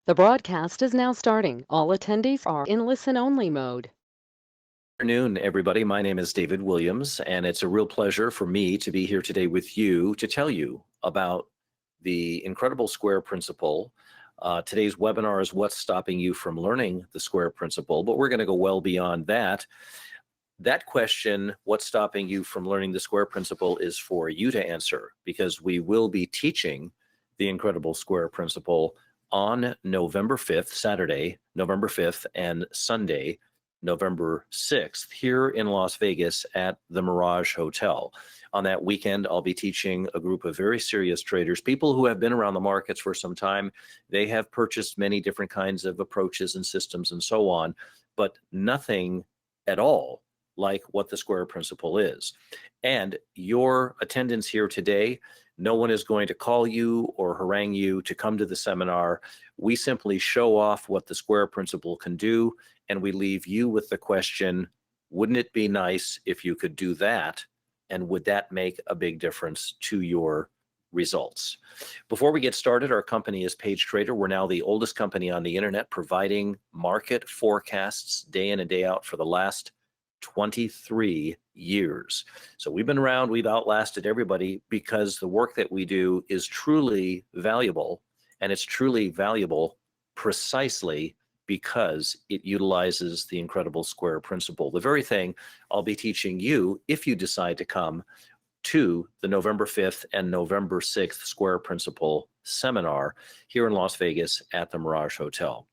The broadcast is now starting. All attendees are in listen-only mode. Good afternoon, everybody. My name is David Williams, and it's a real pleasure for me to be here today with you to tell you about the incredible square principle. Today's webinar is what's stopping you from learning the square principle, but we're going to go well beyond that. That question, what's stopping you from learning the square principle, is for you to answer, because we will be teaching the incredible square principle on November 5th, Saturday, November 5th, and Sunday, November 6th, here in Las Vegas at the Mirage Hotel. On that weekend, I'll be teaching a group of very serious traders, people who have been around the markets for some time. They have purchased many different kinds of approaches and systems and so on, but nothing at all like what the square principle is. And your attendance here today, no one is going to call you or harangue you to come to the seminar. We simply show off what the square principle can do, and we leave you with the question, wouldn't it be nice if you could do that? And would that make a big difference to your results? Before we get started, our company is Daytrading. We're now the oldest company on the internet, providing market forecasts day in and day out for the last 23 years. So we've been around, we've outlasted everybody, because the work that we do is truly valuable, and it's truly valuable precisely because it utilizes the incredible square principle, the very thing I'll be teaching you if you decide to come to the November 5th and November 6th Square Principle Seminar here in Las Vegas at the Mirage Hotel.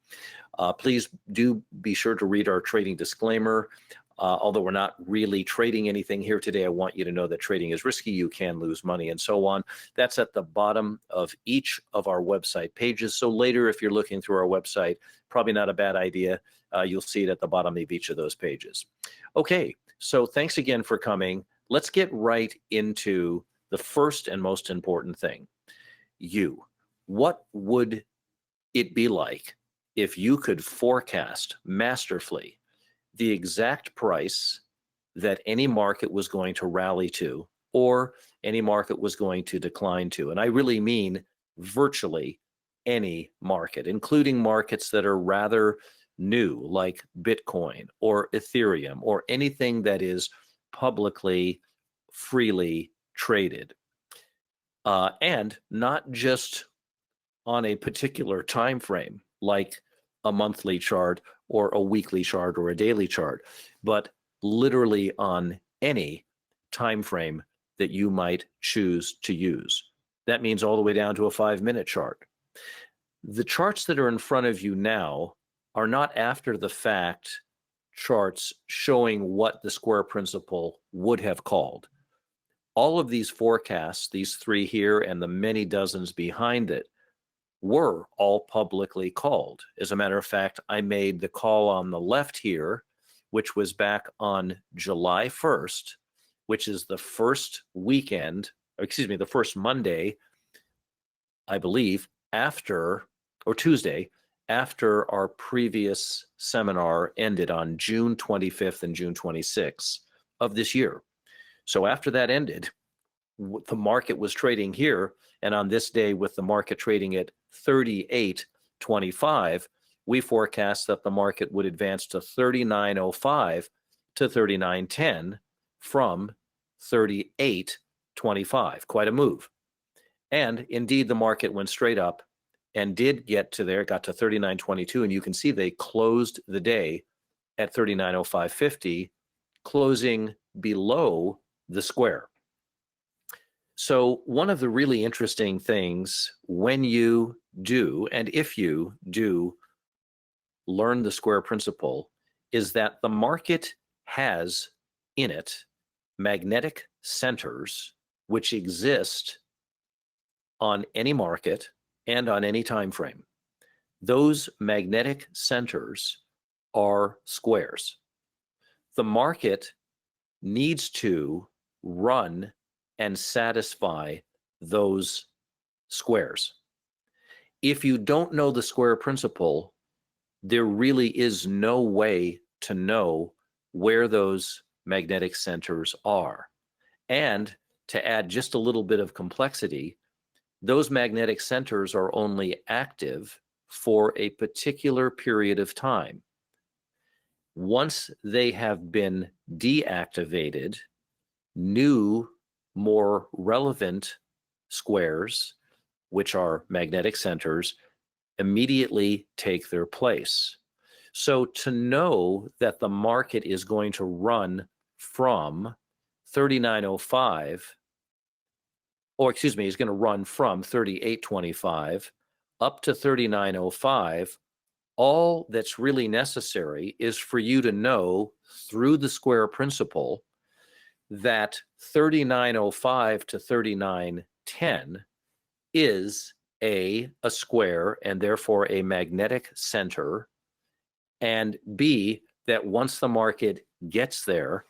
Please do be sure to read our trading disclaimer. Although we're not really trading anything here today, I want you to know that trading is risky, you can lose money, and so on. That's at the bottom of each of our website pages. So later, if you're looking through our website, probably not a bad idea. You'll see it at the bottom of each of those pages. Okay, so thanks again for coming. Let's get right into the first and most important thing. What would it be like if you could forecast masterfully the exact price that any market was going to rally to, or any market was going to decline to? And I really mean virtually any market, including markets that are rather new, like Bitcoin or Ethereum, or anything that is publicly, freely traded. And not just on a particular time frame, like a monthly chart or a weekly chart or a daily chart, but literally on any time frame that you might choose to use. That means all the way down to a 5-minute chart. The charts that are in front of you now are not after the fact charts showing what the square principle would have called. All of these forecasts, these three here and the many dozens behind it, were all publicly called. As a matter of fact, I made the call on the left here, which was back on July 1st, which is the first weekend, the first Monday, I believe, after, or Tuesday, after our previous seminar ended on June 25th and June 26th of this year. So after that ended, the market was trading here, and on this day, with the market trading at 38.25, we forecast that the market would advance to 39.05 to 39.10 from 38.25. Quite a move. And indeed, the market went straight up and did get to there, got to 39.22, and you can see they closed the day at 39.0550, closing below the square. So one of the really interesting things when you do, and if you do, learn the square principle, is that the market has in it magnetic centers which exist on any market and on any time frame. Those magnetic centers are squares. The market needs to run and satisfy those squares. If you don't know the square principle, there really is no way to know where those magnetic centers are. And to add just a little bit of complexity, those magnetic centers are only active for a particular period of time. Once they have been deactivated, new, more relevant squares, which are magnetic centers, immediately take their place. So to know that the market is going to run from 3905, or excuse me, is going to run from 3825 up to 3905, all that's really necessary is for you to know through the square principle that 3905 to 3910 is a square and therefore a magnetic center, and B, that once the market gets there,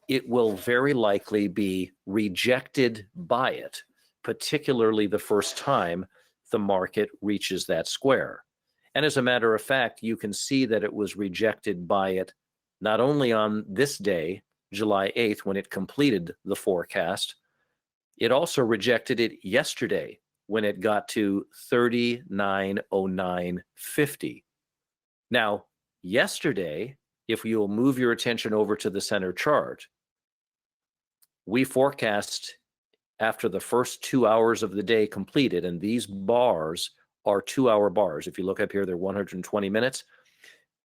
it will very likely be rejected by it, particularly the first time the market reaches that square. And as a matter of fact, you can see that it was rejected by it not only on this day, July 8th, when it completed the forecast, it also rejected it yesterday when it got to 3909.50. Now, yesterday, if you'll move your attention over to the center chart, we forecast after the first 2 hours of the day completed, and these bars are 2-hour bars. If you look up here, they're 120 minutes.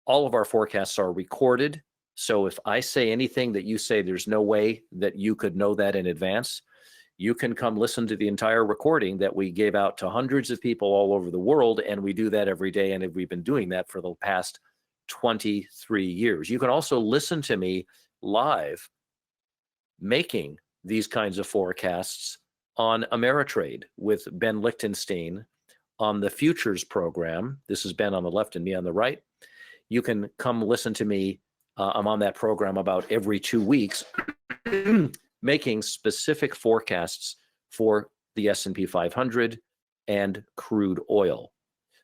All of our forecasts are recorded. So if I say anything that you say there's no way that you could know that in advance, you can come listen to the entire recording that we gave out to hundreds of people all over the world, and we do that every day, and we've been doing that for the past 23 years. You can also listen to me live making these kinds of forecasts on Ameritrade with Ben Lichtenstein on the futures program. This is Ben on the left and me on the right. You can come listen to me. I'm on that program about every 2 weeks, making specific forecasts for the S&P 500 and crude oil.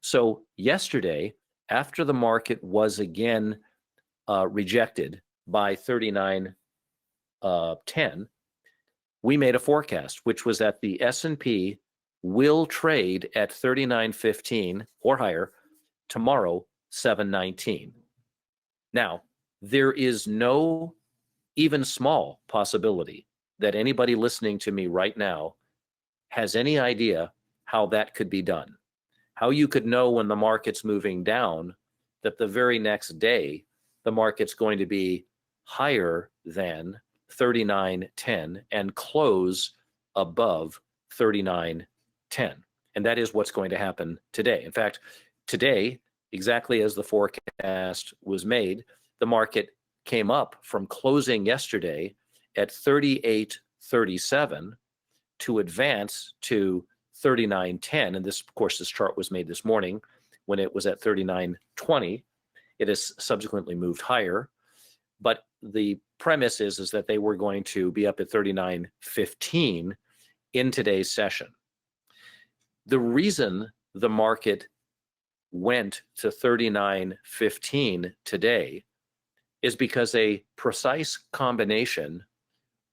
So yesterday, after the market was again rejected by 3910, we made a forecast, which was that the S&P will trade at 3915 or higher tomorrow, 719. Now, there is no even small possibility that anybody listening to me right now has any idea how that could be done. How you could know when the market's moving down that the very next day the market's going to be higher than 39.10 and close above 39.10. And that is what's going to happen today. In fact, today, exactly as the forecast was made, the market came up from closing yesterday at 38.37 to advance to 39.10. And this, of course, this chart was made this morning when it was at 39.20. It has subsequently moved higher. But the premise is that they were going to be up at 39.15 in today's session. The reason the market went to 39.15 today is because a precise combination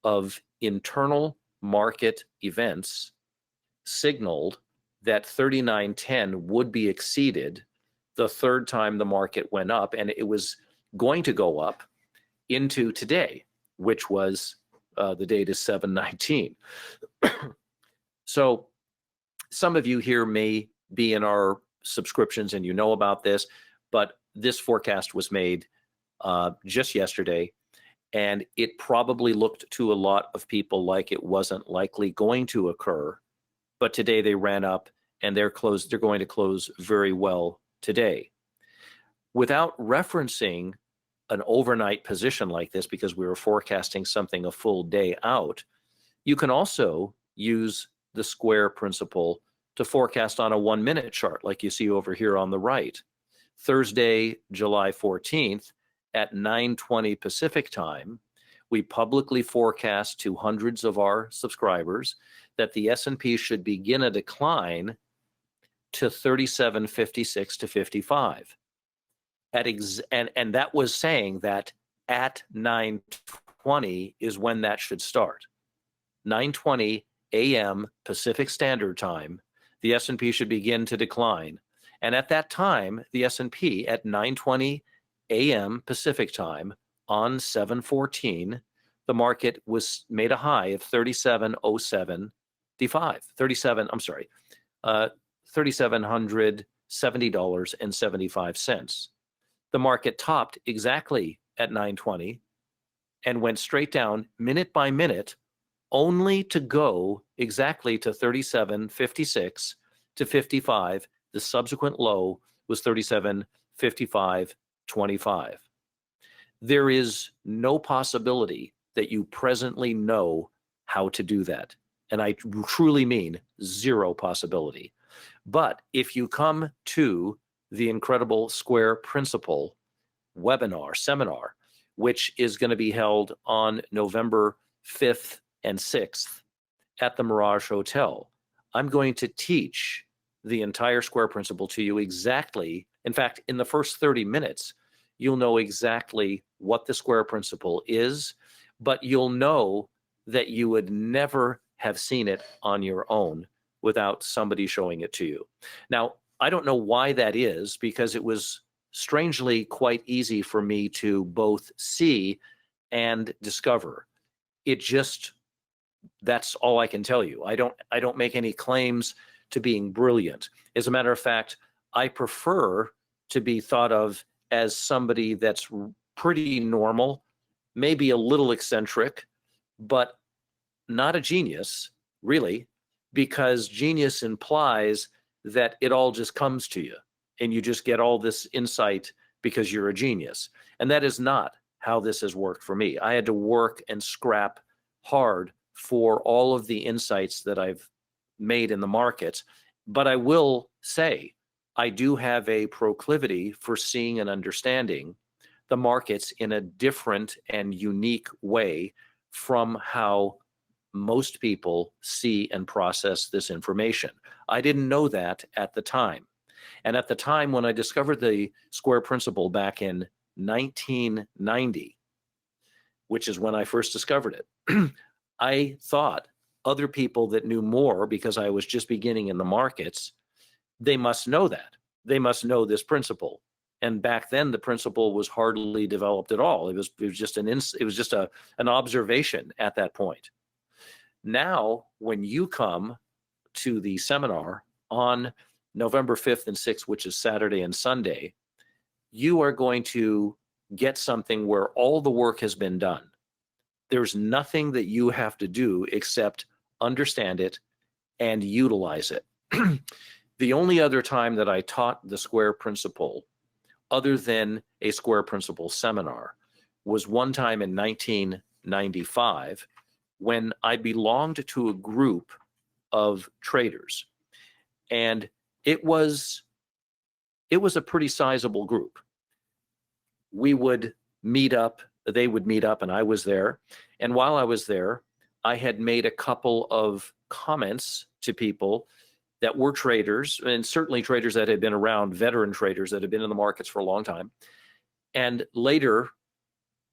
of internal market events signaled that 39.10 would be exceeded the third time the market went up, and it was going to go up into today, which was the date is 7/19. So some of you here may be in our subscriptions and you know about this, but this forecast was made just yesterday, and it probably looked to a lot of people like it wasn't likely going to occur. But today they ran up, and they're going to close very well today. Without referencing an overnight position like this, because we were forecasting something a full day out, you can also use the square principle to forecast on a 1-minute chart, like you see over here on the right. Thursday, July 14th at 9:20 Pacific time, we publicly forecast to hundreds of our subscribers that the S&P should begin a decline to 37.56 to 55. And that was saying that at 9:20 is when that should start. 9:20 a.m. Pacific Standard Time, the S&P should begin to decline. And at that time, the S&P at 9:20 a.m. Pacific time on 7/14, the market was made a high of 3707.5. 37, I'm sorry, $3,770.75. The market topped exactly at 9:20 and went straight down minute by minute, only to go exactly to 37.56 to 55. The subsequent low was 37.55.25. There is no possibility that you presently know how to do that. And I truly mean zero possibility. But if you come to the Incredible Square Principle webinar, seminar, which is going to be held on November 5th and 6th at the Mirage Hotel, I'm going to teach the entire Square Principle to you exactly. In fact, in the first 30 minutes, you'll know exactly what the Square Principle is, but you'll know that you would never have seen it on your own without somebody showing it to you. Now, I don't know why that is, because it was strangely quite easy for me to both see and discover. It just, that's all I can tell you. I don't make any claims to being brilliant. As a matter of fact, I prefer to be thought of as somebody that's pretty normal, maybe a little eccentric, but not a genius, really, because genius implies that it all just comes to you and you just get all this insight because you're a genius. And that is not how this has worked for me. I had to work and scrap hard for all of the insights that I've made in the markets. But I will say, I do have a proclivity for seeing and understanding the markets in a different and unique way from how most people see and process this information. I didn't know that at the time. And at the time when I discovered the Square Principle back in 1990, which is when I first discovered it, I thought other people that knew more, because I was just beginning in the markets, they must know that. They must know this principle. And back then, the principle was hardly developed at all. It was just an observation at that point. Now, when you come to the seminar on November 5th and 6th, which is Saturday and Sunday, you are going to get something where all the work has been done. There's nothing that you have to do except understand it and utilize it. The only other time that I taught the Square Principle, other than a Square Principle seminar, was one time in 1995 when I belonged to a group of traders. And it was a pretty sizable group. We would meet up, they would meet up, and I was there. And while I was there, I had made a couple of comments to people that were traders, and certainly traders that had been around, veteran traders that had been in the markets for a long time. And later,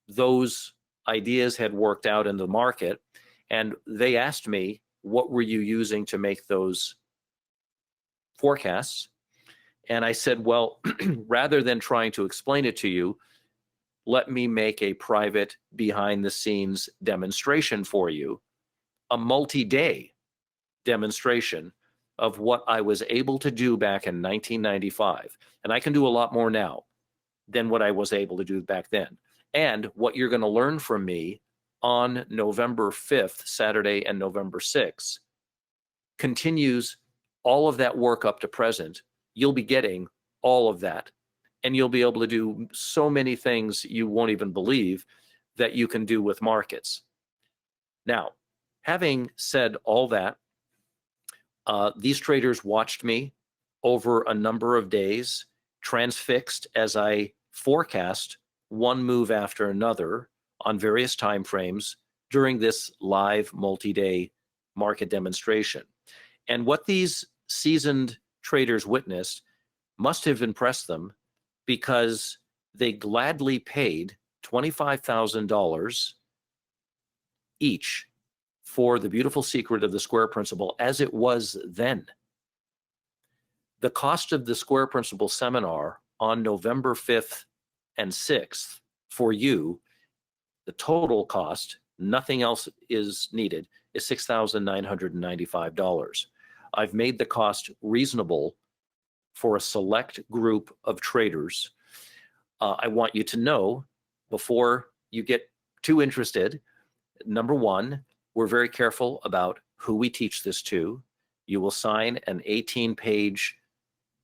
those ideas had worked out in the market, and they asked me, what were you using to make those forecasts? And I said, well, rather than trying to explain it to you, let me make a private behind-the-scenes demonstration for you, a multi-day demonstration of what I was able to do back in 1995. And I can do a lot more now than what I was able to do back then. And what you're going to learn from me on November 5th, Saturday, and November 6th continues all of that work up to present. You'll be getting all of that. And you'll be able to do so many things you won't even believe that you can do with markets. Now, having said all that, these traders watched me over a number of days, transfixed as I forecast one move after another on various time frames during this live multi-day market demonstration. And what these seasoned traders witnessed must have impressed them, because they gladly paid $25,000 each for the beautiful secret of the Square Principle as it was then. The cost of the Square Principle seminar on November 5th and 6th for you, the total cost, nothing else is needed, is $6,995. I've made the cost reasonable for a select group of traders. I want you to know before you get too interested, number one, we're very careful about who we teach this to. You will sign an 18-page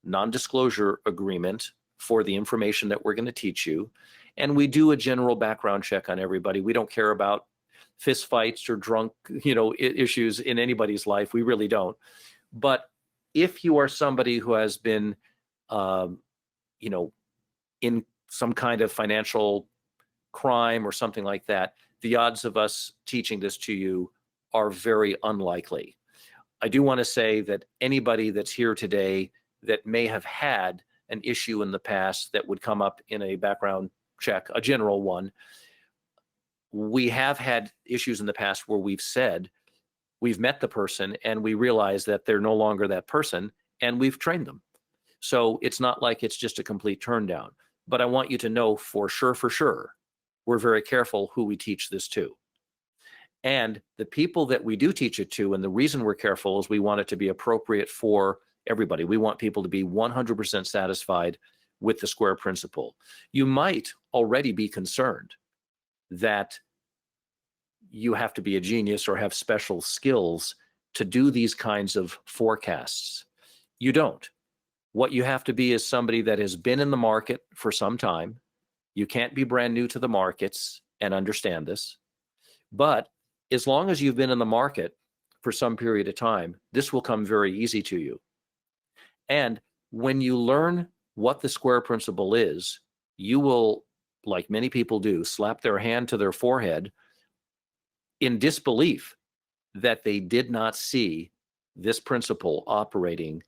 non-disclosure agreement for the information that we're going to teach you. And we do a general background check on everybody. We don't care about fist fights or drunk, issues in anybody's life. We really don't. But if you are somebody who has been, in some kind of financial crime or something like that, the odds of us teaching this to you are very unlikely. I do want to say that anybody that's here today that may have had an issue in the past that would come up in a background check, a general one, we have had issues in the past where we've met the person and we realize that they're no longer that person and we've trained them. So it's not like it's just a complete turn down. But I want you to know for sure, we're very careful who we teach this to. And the people that we do teach it to, and the reason we're careful is we want it to be appropriate for everybody. We want people to be 100% satisfied with the Square Principle. You might already be concerned that you have to be a genius or have special skills to do these kinds of forecasts. You don't. What you have to be is somebody that has been in the market for some time. You can't be brand new to the markets and understand this. But as long as you've been in the market for some period of time, this will come very easy to you. And when you learn what the Square Principle is, you will, like many people do, slap their hand to their forehead in disbelief that they did not see this principle operating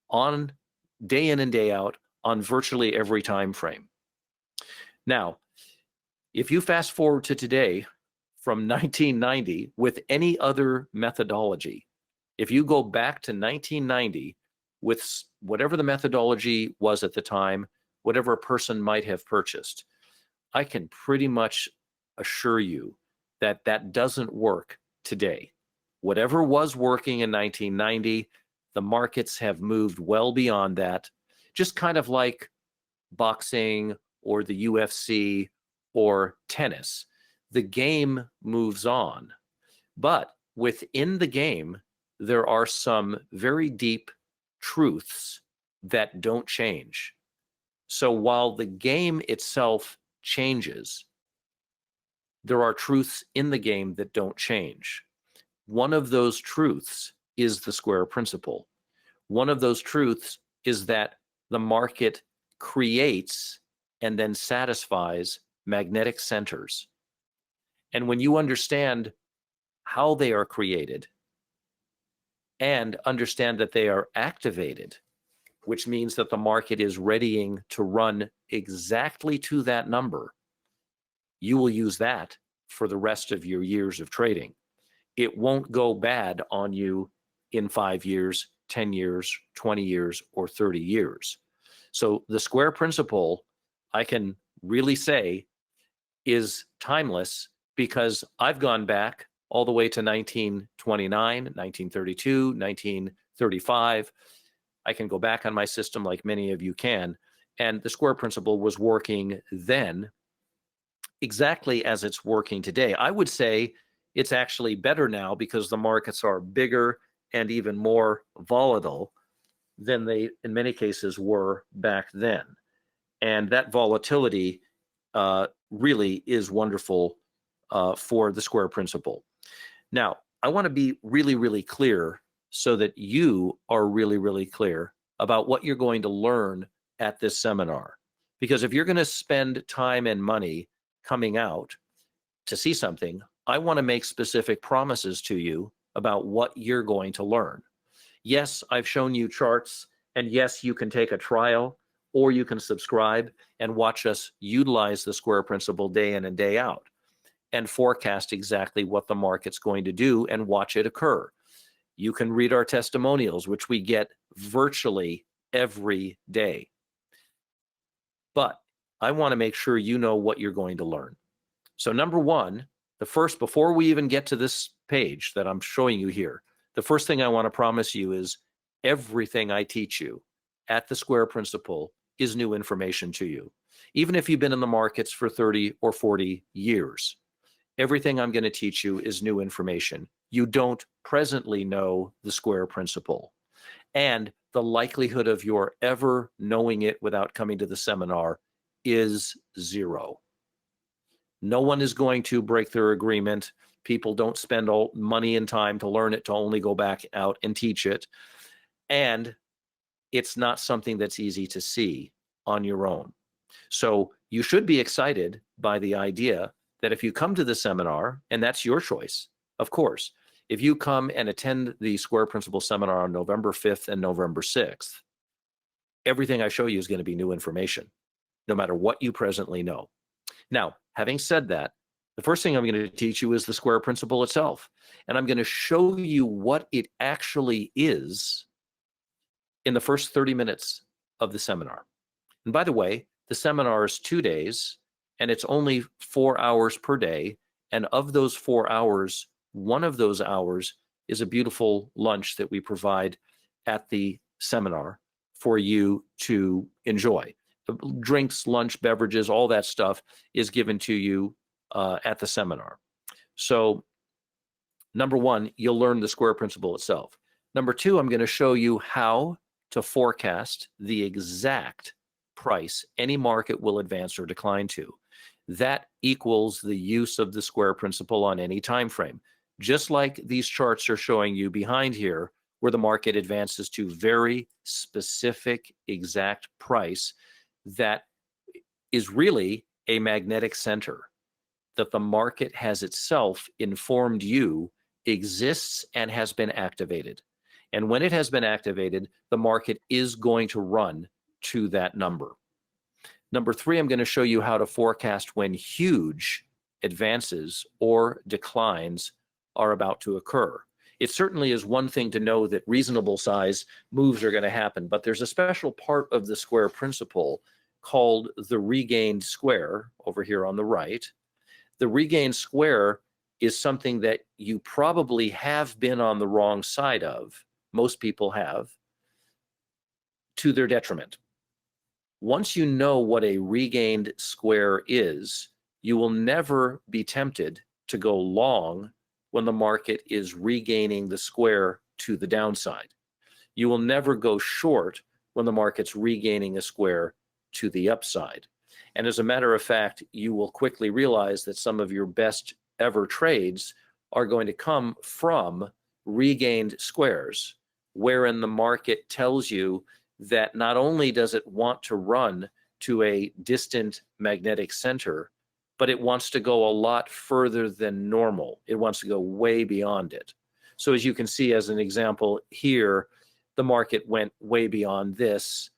on day in and day out on virtually every time frame. Now, if you fast forward to today from 1990 with any other methodology, if you go back to 1990 with whatever the methodology was at the time, whatever a person might have purchased, I can pretty much assure you that that doesn't work today. Whatever was working in 1990, the markets have moved well beyond that, just kind of like boxing or the UFC or tennis. The game moves on. But within the game, there are some very deep truths that don't change. So while the game itself changes, there are truths in the game that don't change. One of those truths is the Square Principle. One of those truths is that the market creates and then satisfies magnetic centers. And when you understand how they are created and understand that they are activated, which means that the market is readying to run exactly to that number, you will use that for the rest of your years of trading. It won't go bad on you in 5 years, 10 years, 20 years, or 30 years. So the Square Principle, I can really say, is timeless because I've gone back all the way to 1929, 1932, 1935. I can go back on my system like many of you can. And the Square Principle was working then exactly as it's working today. I would say it's actually better now because the markets are bigger and even more volatile than they, in many cases, were back then. And that volatility really is wonderful for the Square Principle. Now, I want to be really, really clear so that you are really, really clear about what you're going to learn at this seminar. Because if you're going to spend time and money coming out to see something, I want to make specific promises to you about what you're going to learn. Yes, I've shown you charts, and yes, you can take a trial, or you can subscribe and watch us utilize the Square Principle day in and day out and forecast exactly what the market's going to do and watch it occur. You can read our testimonials, which we get virtually every day. But I want to make sure you know what you're going to learn. So number one, before we even get to this page that I'm showing you here, the first thing I want to promise you is everything I teach you at the Square Principle is new information to you. Even if you've been in the markets for 30 or 40 years, everything I'm going to teach you is new information. You don't presently know the Square Principle. And the likelihood of your ever knowing it without coming to the seminar is zero. No one is going to break their agreement. People don't spend all money and time to learn it, to only go back out and teach it. And it's not something that's easy to see on your own. So you should be excited by the idea that if you come to the seminar, and that's your choice, of course, if you come and attend the Square Principle seminar on November 5th and November 6th, everything I show you is going to be new information, no matter what you presently know. Now, having said that, the first thing I'm going to teach you is the Square Principle itself. And I'm going to show you what it actually is in the first 30 minutes of the seminar. And by the way, the seminar is 2 days, and it's only 4 hours per day. And of those 4 hours, one of those hours is a beautiful lunch that we provide at the seminar for you to enjoy. The drinks, lunch, beverages, all that stuff is given to you at the seminar. So number one, you'll learn the Square Principle itself. Number two, I'm going to show you how to forecast the exact price any market will advance or decline to. That equals the use of the Square Principle on any time frame. Just like these charts are showing you behind here, where the market advances to very specific exact price that is really a magnetic center that the market has itself informed you exists and has been activated. And when it has been activated, the market is going to run to that number. Number three, I'm going to show you how to forecast when huge advances or declines are about to occur. It certainly is one thing to know that reasonable size moves are going to happen, but there's a special part of the Square Principle called the regained square over here on the right. The regained square is something that you probably have been on the wrong side of, most people have, to their detriment. Once you know what a regained square is, you will never be tempted to go long when the market is regaining the square to the downside. You will never go short when the market's regaining a square to the upside. And as a matter of fact, you will quickly realize that some of your best ever trades are going to come from regained squares, wherein the market tells you that not only does it want to run to a distant magnetic center, but it wants to go a lot further than normal. It wants to go way beyond it. So as you can see, as an example here, the market went way beyond this.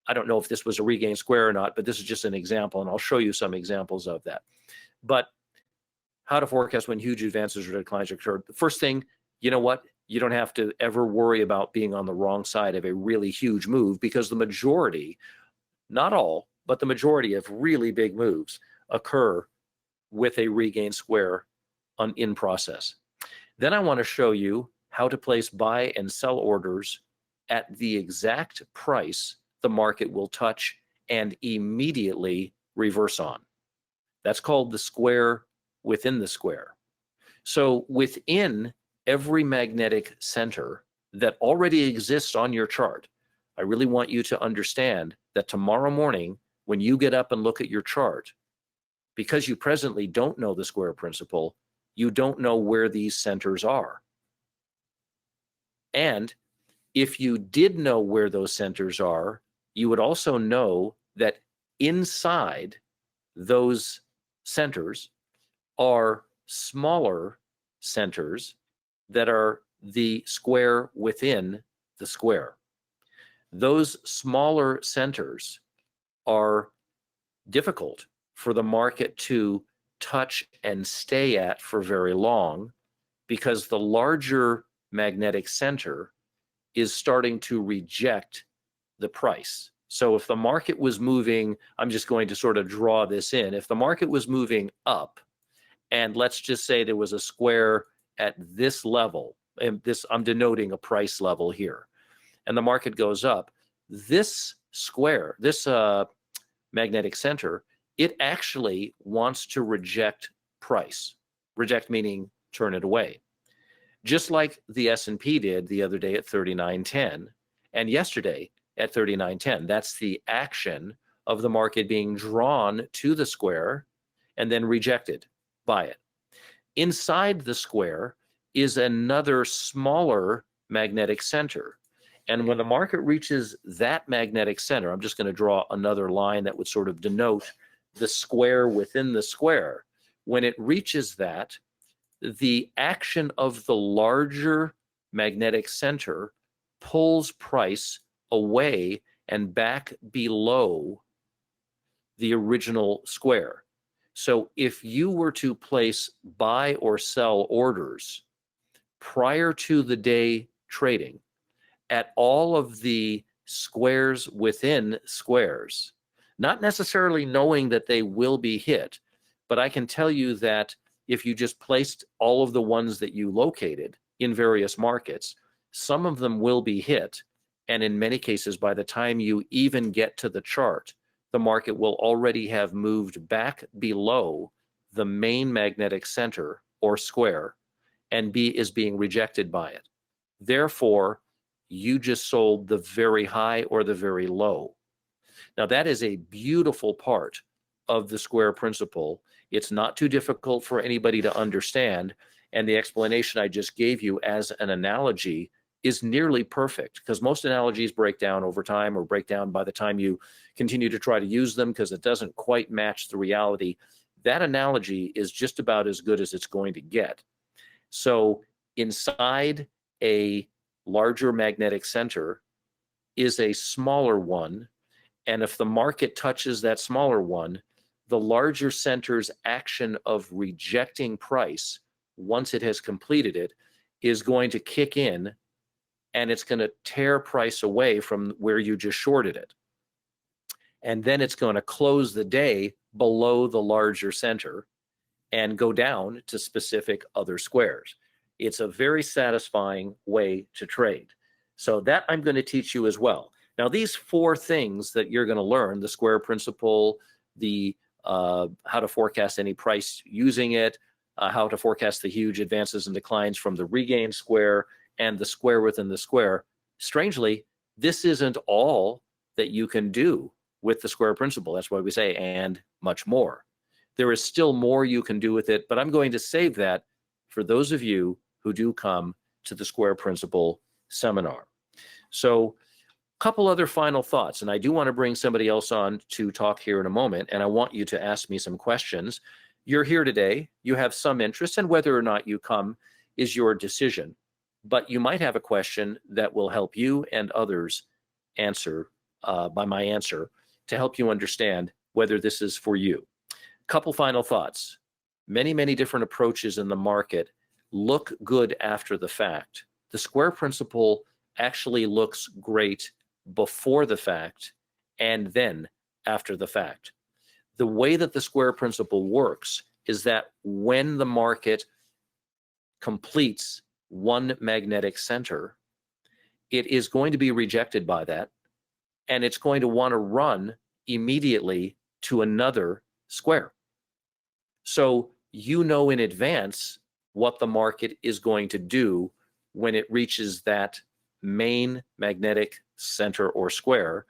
I don't know if this was a regained square or not, but this is just an example, and I'll show you some examples of that. But how to forecast when huge advances or declines occur. The first thing, you know what? You don't have to ever worry about being on the wrong side of a really huge move, because the majority, not all, but the majority of really big moves occur with a regained square in process. Then I want to show you how to place buy and sell orders at the exact price the market will touch and immediately reverse on. That's called the square within the square. So within every magnetic center that already exists on your chart, I really want you to understand that tomorrow morning, when you get up and look at your chart, because you presently don't know the Square Principle, you don't know where these centers are. And if you did know where those centers are, you would also know that inside those centers are smaller centers that are the square within the square. Those smaller centers are difficult for the market to touch and stay at for very long, because the larger magnetic center is starting to reject the price. So if the market was moving, I'm just going to sort of draw this in. If the market was moving up, and let's just say there was a square at this level, and this, I'm denoting a price level here, and the market goes up, this square, this magnetic center, it actually wants to reject price. Reject meaning turn it away. Just like the S&P did the other day at 39.10 and yesterday at 39.10. That's the action of the market being drawn to the square and then rejected by it. Inside the square is another smaller magnetic center. And when the market reaches that magnetic center, I'm just going to draw another line that would sort of denote the square within the square. When it reaches that, the action of the larger magnetic center pulls price away and back below the original square. So if you were to place buy or sell orders prior to the day trading at all of the squares within squares, not necessarily knowing that they will be hit, but I can tell you that if you just placed all of the ones that you located in various markets, some of them will be hit. And in many cases, by the time you even get to the chart, the market will already have moved back below the main magnetic center or square and is being rejected by it. Therefore, you just sold the very high or the very low. Now, that is a beautiful part of the square principle. It's not too difficult for anybody to understand. And the explanation I just gave you as an analogy is nearly perfect, because most analogies break down over time or break down by the time you continue to try to use them because it doesn't quite match the reality. That analogy is just about as good as it's going to get. So inside a larger magnetic center is a smaller one. And if the market touches that smaller one, the larger center's action of rejecting price, once it has completed it, is going to kick in, and it's going to tear price away from where you just shorted it. And then it's going to close the day below the larger center and go down to specific other squares. It's a very satisfying way to trade. So that I'm going to teach you as well. Now, these four things that you're going to learn, the square principle, the how to forecast any price using it, how to forecast the huge advances and declines from the regained square, and the square within the square. Strangely, this isn't all that you can do with the square principle. That's why we say and much more. There is still more you can do with it, but I'm going to save that for those of you who do come to the square principle seminar. So a couple other final thoughts, and I do want to bring somebody else on to talk here in a moment, and I want you to ask me some questions. You're here today, you have some interest, and whether or not you come is your decision. But you might have a question that will help you and others answer by my answer to help you understand whether this is for you. Couple final thoughts. Many, many different approaches in the market look good after the fact. The square principle actually looks great before the fact and then after the fact. The way that the square principle works is that when the market completes one magnetic center, it is going to be rejected by that, and it's going to want to run immediately to another square. So you know in advance what the market is going to do when it reaches that main magnetic center or square,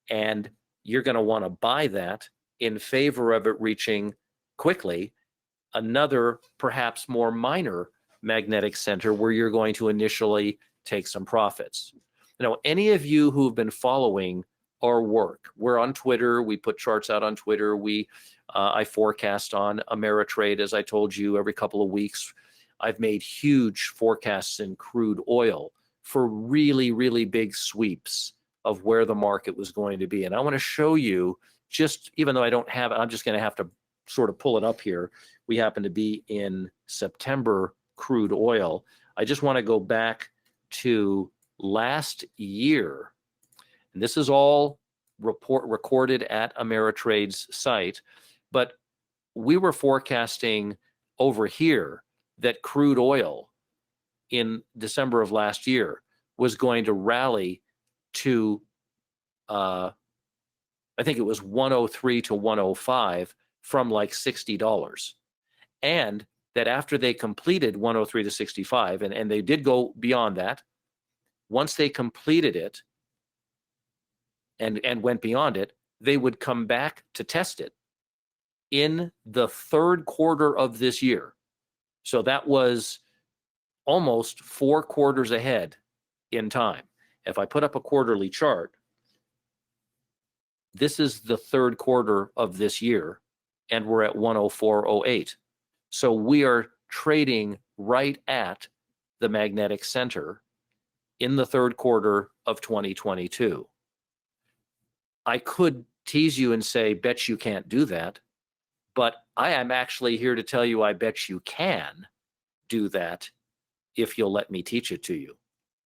and you're going to want to buy that in favor of it reaching quickly another, perhaps more minor magnetic center where you're going to initially take some profits. You know, any of you who've been following our work, we're on Twitter, we put charts out on Twitter, I forecast on Ameritrade, as I told you, every couple of weeks. I've made huge forecasts in crude oil for really, really big sweeps of where the market was going to be. And I want to show you, just even though I don't have it, I'm just going to have to sort of pull it up here. We happen to be in September crude oil. I just want to go back to last year. And this is all recorded at Ameritrade's site, but we were forecasting over here that crude oil in December of last year was going to rally to, I think it was 103 to 105 from like $60. And that after they completed 103 to 65, and they did go beyond that, once they completed it and went beyond it, they would come back to test it in the third quarter of this year. So that was almost 4 quarters ahead in time. If I put up a quarterly chart, this is the third quarter of this year, and we're at 104.08. So we are trading right at the magnetic center in the third quarter of 2022. I could tease you and say, bet you can't do that, but I am actually here to tell you I bet you can do that if you'll let me teach it to you.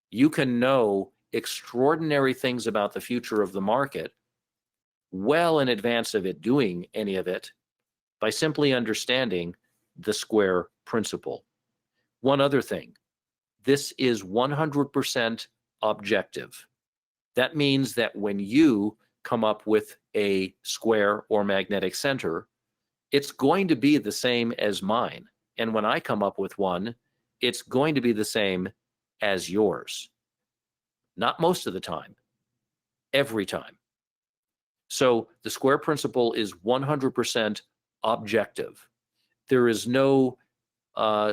You can know extraordinary things about the future of the market well in advance of it doing any of it by simply understanding the square principle. One other thing, this is 100% objective. That means that when you come up with a square or magnetic center, it's going to be the same as mine. And when I come up with one, it's going to be the same as yours. Not most of the time, every time. So the square principle is 100% objective. There is no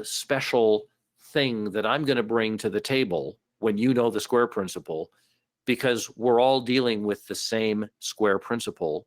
special thing that I'm going to bring to the table when you know the square principle, because we're all dealing with the same square principle.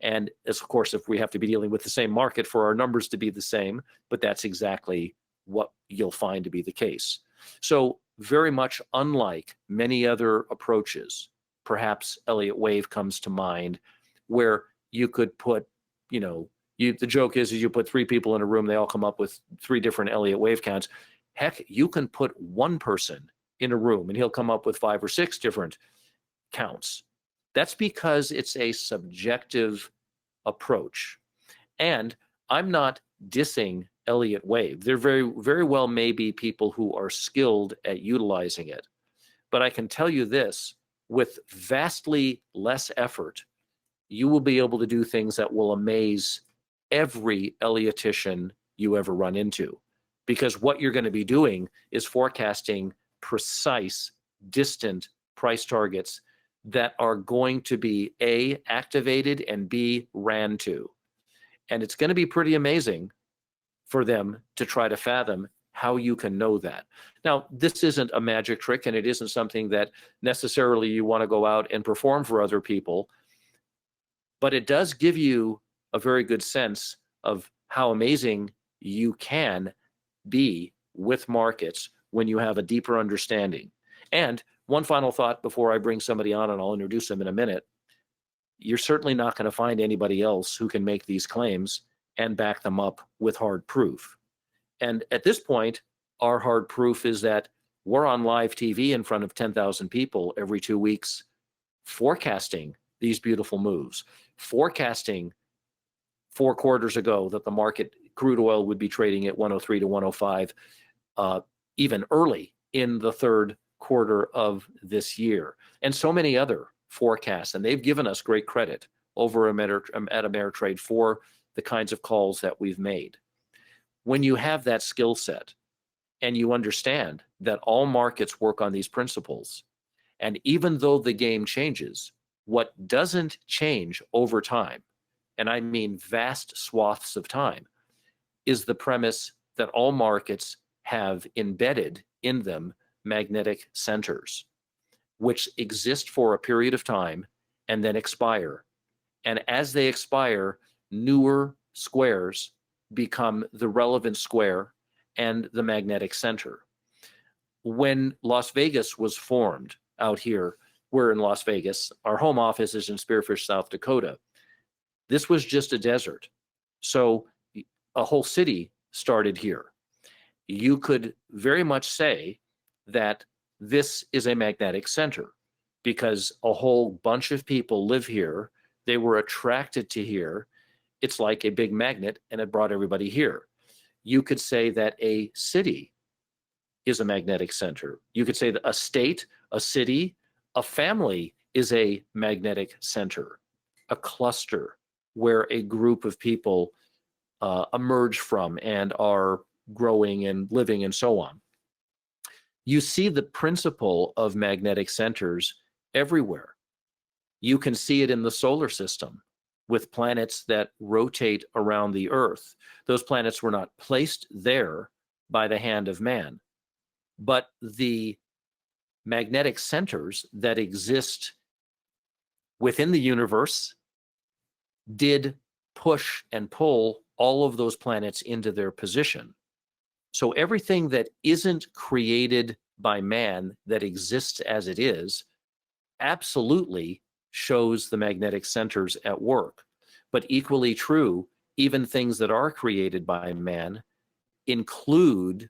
And of course, if we have to be dealing with the same market for our numbers to be the same, but that's exactly what you'll find to be the case. So very much unlike many other approaches, perhaps Elliott wave comes to mind, where you could put, the joke is you put 3 people in a room, they all come up with 3 different Elliott wave counts. Heck, you can put one person in a room and he'll come up with 5 or 6 different counts. That's because it's a subjective approach. And I'm not dissing Elliott wave. There very, very well may be people who are skilled at utilizing it. But I can tell you this, with vastly less effort, you will be able to do things that will amaze every Elliottician you ever run into. Because what you're going to be doing is forecasting precise, distant price targets that are going to be A, activated, and B, ran to. And it's going to be pretty amazing for them to try to fathom how you can know that. Now, this isn't a magic trick, and it isn't something that necessarily you want to go out and perform for other people, but it does give you a very good sense of how amazing you can be with markets when you have a deeper understanding. And one final thought before I bring somebody on, and I'll introduce them in a minute. You're certainly not going to find anybody else who can make these claims and back them up with hard proof. And at this point, our hard proof is that we're on live TV in front of 10,000 people every 2 weeks, forecasting these beautiful moves, forecasting 4 quarters ago that the market, crude oil, would be trading at 103 to 105, even early in the third quarter of this year, and so many other forecasts. And they've given us great credit over at Ameritrade for the kinds of calls that we've made. When you have that skill set and you understand that all markets work on these principles, and even though the game changes, what doesn't change over time, and I mean vast swaths of time, is the premise that all markets have embedded in them magnetic centers, which exist for a period of time and then expire. And as they expire, newer squares become the relevant square and the magnetic center. When Las Vegas was formed out here, we're in Las Vegas, our home office is in Spearfish, South Dakota. This was just a desert. So a whole city started here. you could very much say that this is a magnetic center because a whole bunch of people live here. They were attracted to here. It's like a big magnet, and it brought everybody here. You could say that a city is a magnetic center. You could say that a state, a city, a family is a magnetic center, a cluster where a group of people emerge from and are growing and living and so on. You see the principle of magnetic centers everywhere. You can see it in the solar system with planets that rotate around the Earth. Those planets were not placed there by the hand of man, but the magnetic centers that exist within the universe did push and pull all of those planets into their position. So everything that isn't created by man that exists as it is absolutely shows the magnetic centers at work. But equally true, even things that are created by man include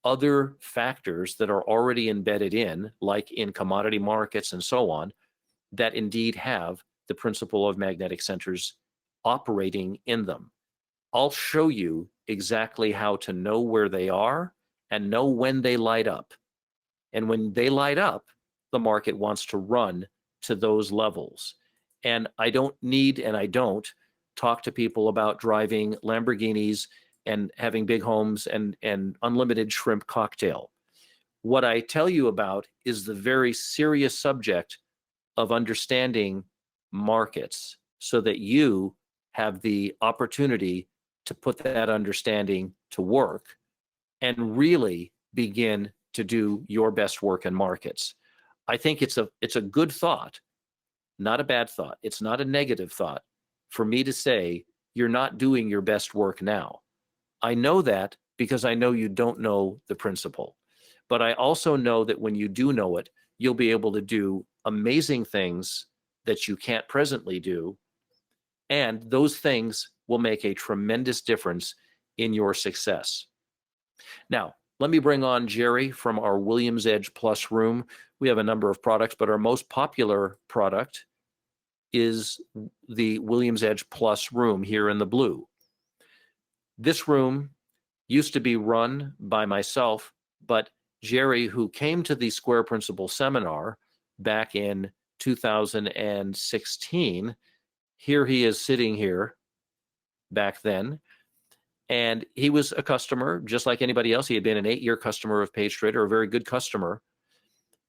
other factors that are already embedded in, like in commodity markets and so on, that indeed have the principle of magnetic centers operating in them. I'll show you exactly how to know where they are and know when they light up. And when they light up, the market wants to run to those levels. And I don't need, and I don't talk to people about driving Lamborghinis and having big homes and unlimited shrimp cocktail. What I tell you about is the very serious subject of understanding markets so that you have the opportunity to put that understanding to work and really begin to do your best work in markets. I think it's a good thought, not a bad thought. It's not a negative thought for me to say you're not doing your best work now. I know that because I know you don't know the principle. But I also know that when you do know it, you'll be able to do amazing things that you can't presently do. And those things will make a tremendous difference in your success. Now, let me bring on Jerry from our Williams Edge Plus room. We have a number of products, but our most popular product is the Williams Edge Plus room here in the blue. This room used to be run by myself, but Jerry, who came to the Square Principle seminar back in 2016, here he is sitting here back then. And he was a customer, just like anybody else. He had been an 8-year customer of PageTrader, a very good customer.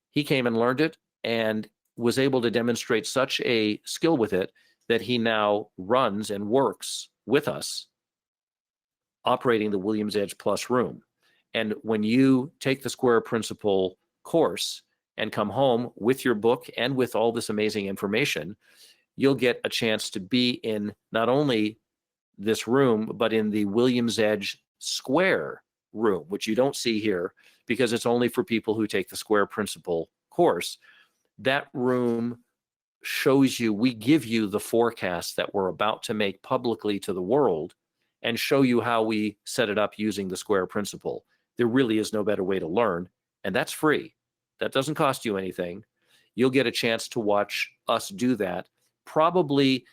He came and learned it and was able to demonstrate such a skill with it that he now runs and works with us, operating the Williams Edge Plus room. And when you take the Square Principle course and come home with your book and with all this amazing information, you'll get a chance to be in not only this room, but in the Williams Edge Square room, which you don't see here because it's only for people who take the Square Principle course. That room shows you, we give you the forecast that we're about to make publicly to the world and show you how we set it up using the Square Principle. There really is no better way to learn, and that's free. That doesn't cost you anything. You'll get a chance to watch us do that, probably,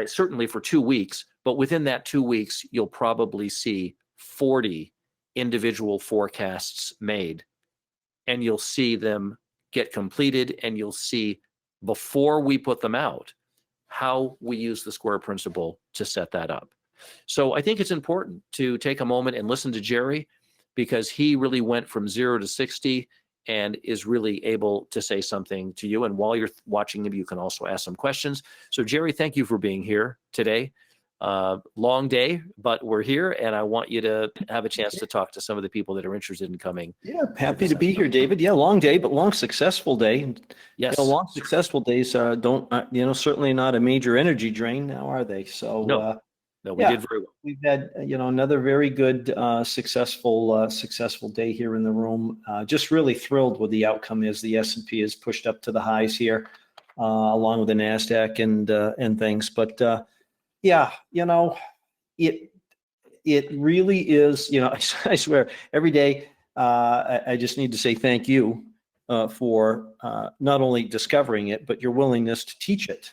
certainly for 2 weeks, but within that 2 weeks, you'll probably see 40 individual forecasts made, and you'll see them get completed, and you'll see before we put them out how we use the Square Principle to set that up. So I think it's important to take a moment and listen to Jerry, because he really went from 0 to 60 and is really able to say something to you. And while you're watching him, you can also ask some questions. So Jerry, thank you for being here today. Long day, but we're here, and I want you to have a chance to talk to some of the people that are interested in coming. Yeah, happy to be here, David. Yeah, long day, but long successful day. Yes. You know, long successful days don't, certainly not a major energy drain now, are they? So no, we yeah, did very well. We've had, another very good, successful day here in the room. Just really thrilled with the outcome as the S&P is pushed up to the highs here, along with the NASDAQ and things. But yeah, it really is, you know, I swear every day I just need to say thank you for not only discovering it, but your willingness to teach it.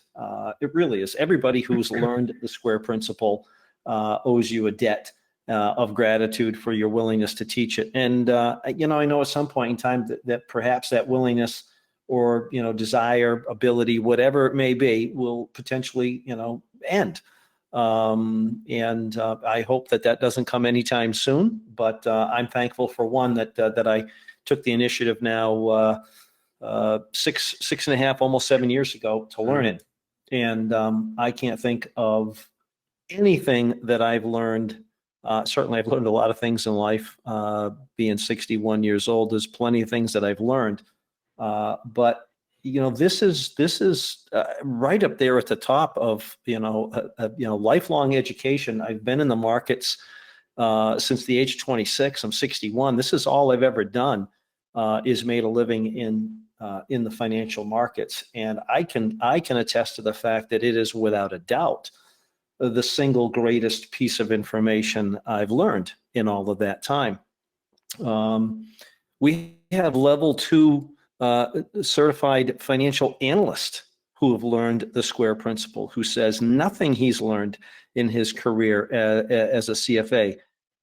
It really is. Everybody who's learned the square principle owes you a debt of gratitude for your willingness to teach it. And, you know, I know at some point in time that perhaps that willingness or, you know, desire, ability, whatever it may be, will potentially, you know, end. I hope that that doesn't come anytime soon, but I'm thankful for one that I took the initiative now six and a half, almost 7 years ago to learn it. And I can't think of anything that I've learned. Certainly I've learned a lot of things in life. Being 61 years old, there's plenty of things that I've learned. But you know, this is right up there at the top of, you know, lifelong education. I've been in the markets since the age of 26. I'm 61. This is all I've ever done, is made a living in the financial markets. And I can attest to the fact that it is without a doubt the single greatest piece of information I've learned in all of that time. We have level 2 certified financial analyst who have learned the square principle, who says nothing he's learned in his career as a CFA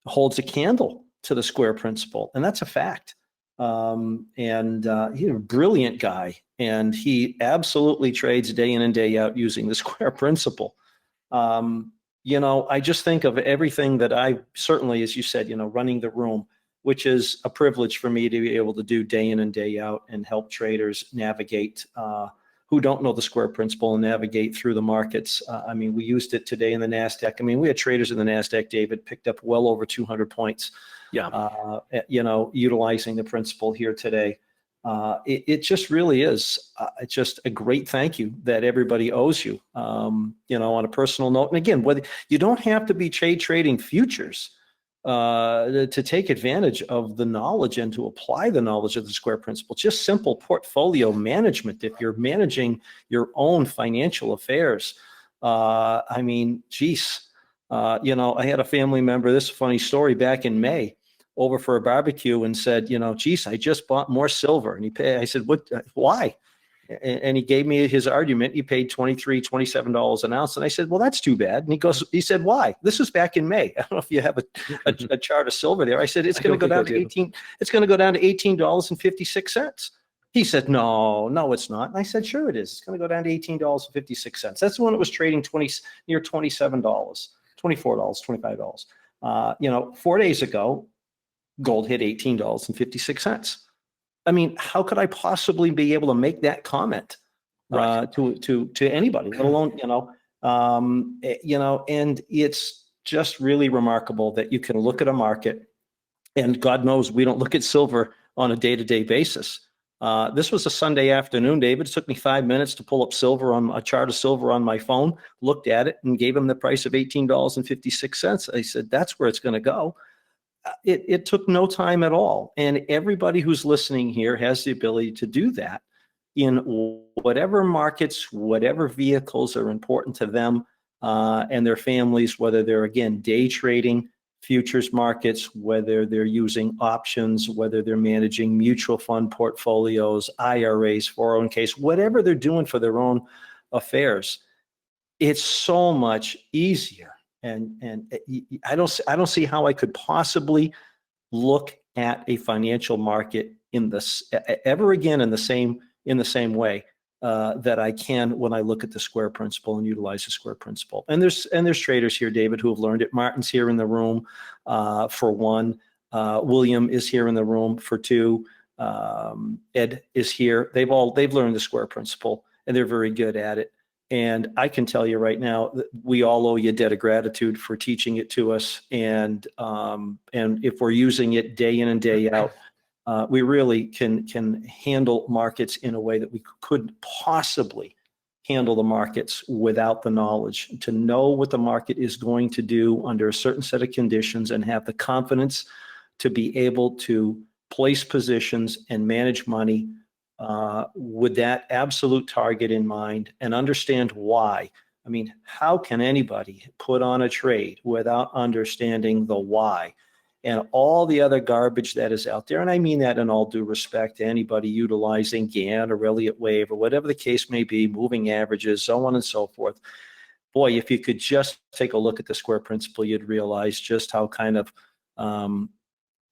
holds a candle to the square principle. And that's a fact. He's a brilliant guy, and he absolutely trades day in and day out using the square principle. You know, I just think of everything that I certainly, as you said, you know, running the room, which is a privilege for me to be able to do day in and day out and help traders navigate who don't know the square principle and navigate through the markets. I mean, we used it today in the NASDAQ. I mean, we had traders in the NASDAQ, David, picked up well over 200 points, you know, utilizing the principle here today. It just really is it's just a great thank you that everybody owes you, you know, on a personal note. And again, whether you don't have to be trading futures to take advantage of the knowledge and to apply the knowledge of the square principle. Just simple portfolio management. If you're managing your own financial affairs, I mean, geez, you know, I had a family member, this is a funny story, back in May, over for a barbecue and said, you know, geez, I just bought more silver. And I said, what, why? And he gave me his argument. He paid $23, $27 an ounce. And I said, well, that's too bad. And he said, why? This was back in May. I don't know if you have a chart of silver there. I said, it's going to go down to $18.56. He said, no, it's not. And I said, sure it is. It's going to go down to $18.56. That's when it was trading near $27, $24, $25. You know, 4 days ago, gold hit $18.56. I mean, how could I possibly be able to make that comment to anybody, let alone, you know, and it's just really remarkable that you can look at a market, and God knows we don't look at silver on a day-to-day basis. This was a Sunday afternoon, David. It took me 5 minutes to pull up silver on a chart of silver on my phone, looked at it, and gave him the price of $18.56. I said, that's where it's going to go. It took no time at all. And everybody who's listening here has the ability to do that in whatever markets, whatever vehicles are important to them and their families, whether they're, again, day trading futures markets, whether they're using options, whether they're managing mutual fund portfolios, IRAs, 401ks, whatever they're doing for their own affairs. It's so much easier. And I don't see how I could possibly look at a financial market ever again in the same way that I can when I look at the square principle and utilize the square principle. And there's traders here, David, who have learned it. Martin's here in the room for one. William is here in the room for two. Ed is here. They've learned the square principle, and they're very good at it. And I can tell you right now that we all owe you a debt of gratitude for teaching it to us. And if we're using it day in and day out, we really can handle markets in a way that we couldn't possibly handle the markets without the knowledge. To know what the market is going to do under a certain set of conditions and have the confidence to be able to place positions and manage money with that absolute target in mind, and understand why. I mean, how can anybody put on a trade without understanding the why and all the other garbage that is out there? And I mean that in all due respect to anybody utilizing Gann or Elliott Wave or whatever the case may be, moving averages, so on and so forth. Boy, if you could just take a look at the square principle, you'd realize just how kind of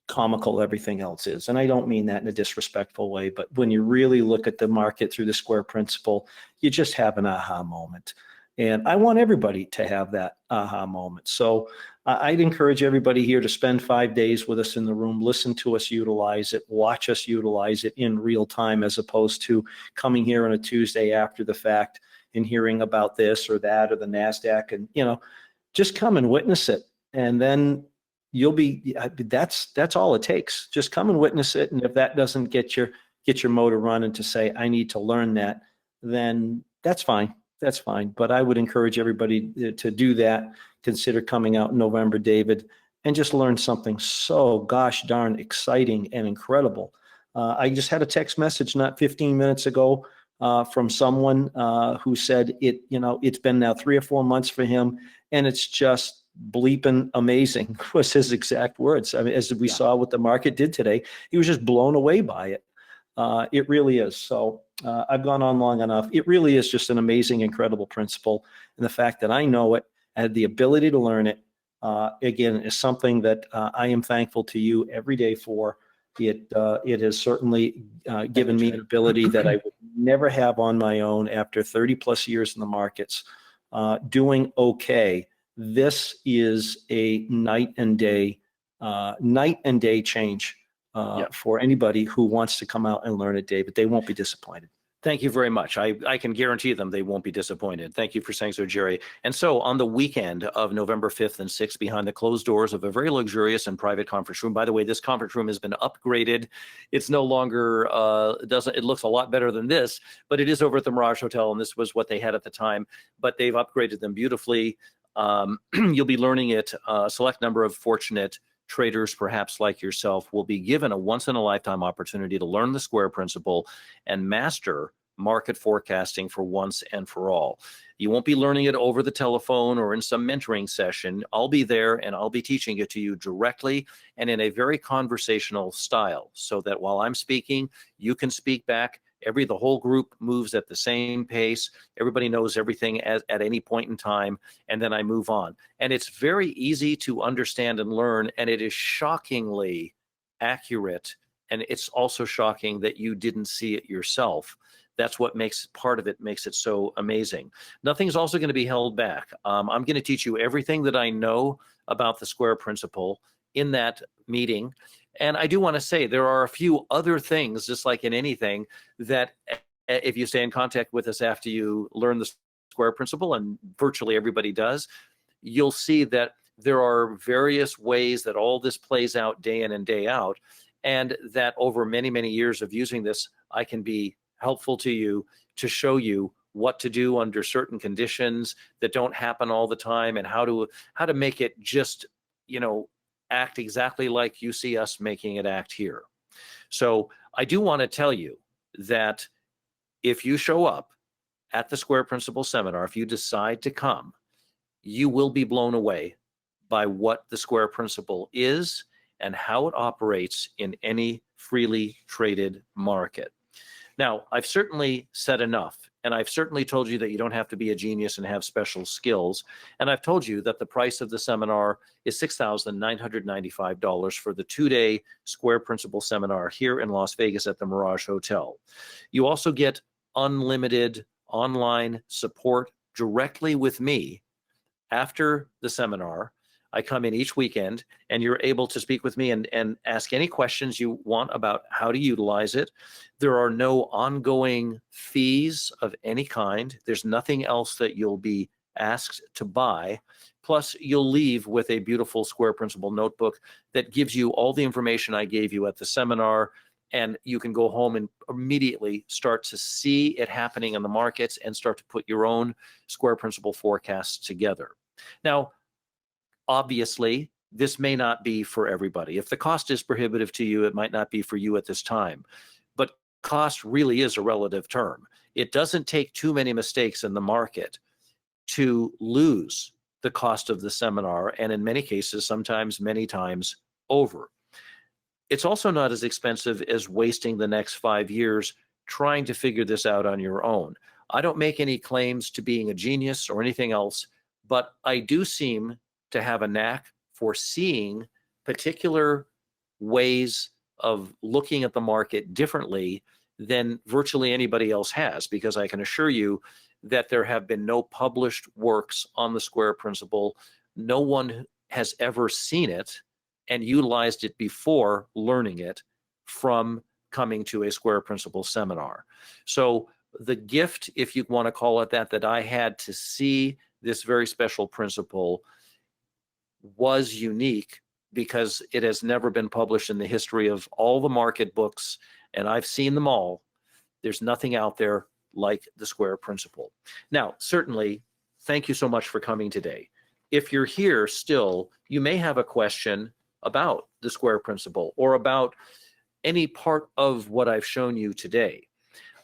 comical everything else is. And I don't mean that in a disrespectful way, but when you really look at the market through the square principle, you just have an aha moment. And I want everybody to have that aha moment. So I'd encourage everybody here to spend 5 days with us in the room, listen to us utilize it, watch us utilize it in real time, as opposed to coming here on a Tuesday after the fact and hearing about this or that or the NASDAQ. And, just come and witness it. And then you'll be, that's all it takes. Just come and witness it. And if that doesn't get your motor running to say, I need to learn that, then that's fine. That's fine. But I would encourage everybody to do that. Consider coming out in November, David, and just learn something so gosh darn exciting and incredible. I just had a text message not 15 minutes ago from someone who said it's been now 3 or 4 months for him, and it's just bleeping amazing was his exact words. I mean, as we saw what the market did today, he was just blown away by it. It really is. So I've gone on long enough. It really is just an amazing, incredible principle. And the fact that I know it, I had the ability to learn it, again, is something that I am thankful to you every day for. It has certainly given me an ability that I would never have on my own after 30 plus years in the markets, doing okay. This is a night and day change for anybody who wants to come out and learn it, David. They won't be disappointed. Thank you very much. I can guarantee them they won't be disappointed. Thank you for saying so, Jerry. And so on the weekend of November 5th and 6th, behind the closed doors of a very luxurious and private conference room. By the way, this conference room has been upgraded. It's no longer, it looks a lot better than this, but it is over at the Mirage Hotel, and this was what they had at the time, but they've upgraded them beautifully. You'll be learning it. A select number of fortunate traders, perhaps like yourself, will be given a once-in-a-lifetime opportunity to learn the square principle and master market forecasting for once and for all. You won't be learning it over the telephone or in some mentoring session. I'll be there and I'll be teaching it to you directly and in a very conversational style, so that while I'm speaking, you can speak back. The whole group moves at the same pace. Everybody knows everything at any point in time, and then I move on. And it's very easy to understand and learn, and it is shockingly accurate. And it's also shocking that you didn't see it yourself. That's what makes it so amazing. Nothing's also going to be held back. I'm going to teach you everything that I know about the square principle in that meeting. And I do want to say there are a few other things, just like in anything, that if you stay in contact with us after you learn the square principle, and virtually everybody does, you'll see that there are various ways that all this plays out day in and day out, and that over many, many years of using this, I can be helpful to you to show you what to do under certain conditions that don't happen all the time, and how to make it just, act exactly like you see us making it act here. So I do want to tell you that if you show up at the Square Principle Seminar, if you decide to come, you will be blown away by what the Square Principle is and how it operates in any freely traded market. Now, I've certainly said enough, and I've certainly told you that you don't have to be a genius and have special skills. And I've told you that the price of the seminar is $6,995 for the 2-day Square Principle Seminar here in Las Vegas at the Mirage Hotel. You also get unlimited online support directly with me after the seminar. I come in each weekend, and you're able to speak with me and ask any questions you want about how to utilize it. There are no ongoing fees of any kind. There's nothing else that you'll be asked to buy. Plus, you'll leave with a beautiful Square Principle notebook that gives you all the information I gave you at the seminar, and you can go home and immediately start to see it happening in the markets and start to put your own Square Principle forecasts together. Now, obviously, this may not be for everybody. If the cost is prohibitive to you, it might not be for you at this time. But cost really is a relative term. It doesn't take too many mistakes in the market to lose the cost of the seminar, and in many cases, sometimes many times over. It's also not as expensive as wasting the next 5 years trying to figure this out on your own. I don't make any claims to being a genius or anything else, but I do seem to have a knack for seeing particular ways of looking at the market differently than virtually anybody else has, because I can assure you that there have been no published works on the square principle. No one has ever seen it and utilized it before learning it from coming to a square principle seminar. So the gift, if you want to call it that I had to see this very special principle was unique because it has never been published in the history of all the market books, and I've seen them all. There's nothing out there like the square principle. Now, certainly, thank you so much for coming today. If you're here still, you may have a question about the square principle or about any part of what I've shown you today.